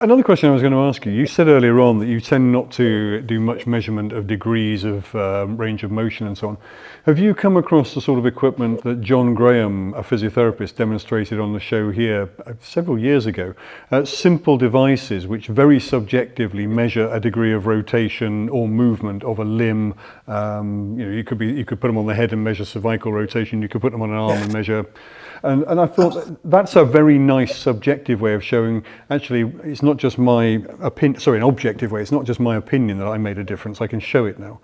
Another question I was going to ask you, you said earlier on that you tend not to do much measurement of degrees of range of motion and so on. Have you come across the sort of equipment that John Graham, a physiotherapist, demonstrated on the show here several years ago? Simple devices which very subjectively measure a degree of rotation or movement of a limb. You could put them on the head and measure cervical rotation. You could put them on an arm and measure. And I thought that's a very nice subjective way of showing, actually, it's not just my opinion, sorry, an objective way, it's not just my opinion that I made a difference, I can show it now.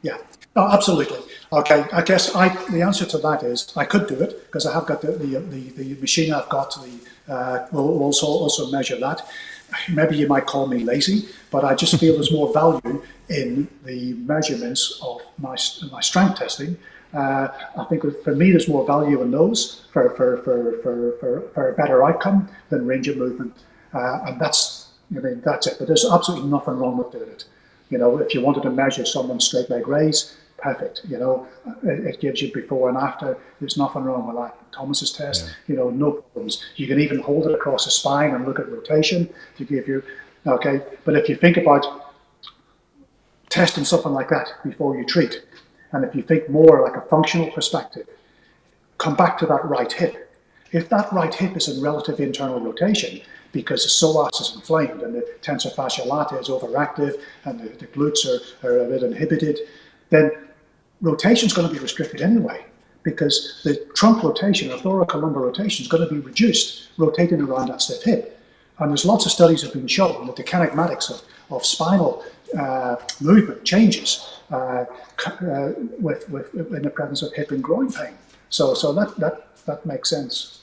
Yeah, no, absolutely. Okay, I guess the answer to that is I could do it because I have got the machine I've got will also measure that. Maybe you might call me lazy, but I just feel there's more value in the measurements of my strength testing. I think for me, there's more value in those for a better outcome than range of movement, and that's it. But there's absolutely nothing wrong with doing it. If you wanted to measure someone's straight leg raise, perfect. It gives you before and after. There's nothing wrong with that. Thomas's test, no problems. You can even hold it across the spine and look at rotation to give you. Okay, but if you think about testing something like that before you treat, and if you think more like a functional perspective, come back to that right hip. If that right hip is in relative internal rotation because the psoas is inflamed and the tensor fasciae latae is overactive and the glutes are a bit inhibited, then rotation is going to be restricted anyway because the trunk rotation or thoracolumbar rotation is going to be reduced, rotating around that stiff hip. And there's lots of studies have been shown that the kinematics of spinal movement changes in the presence of hip and groin pain. So that makes sense.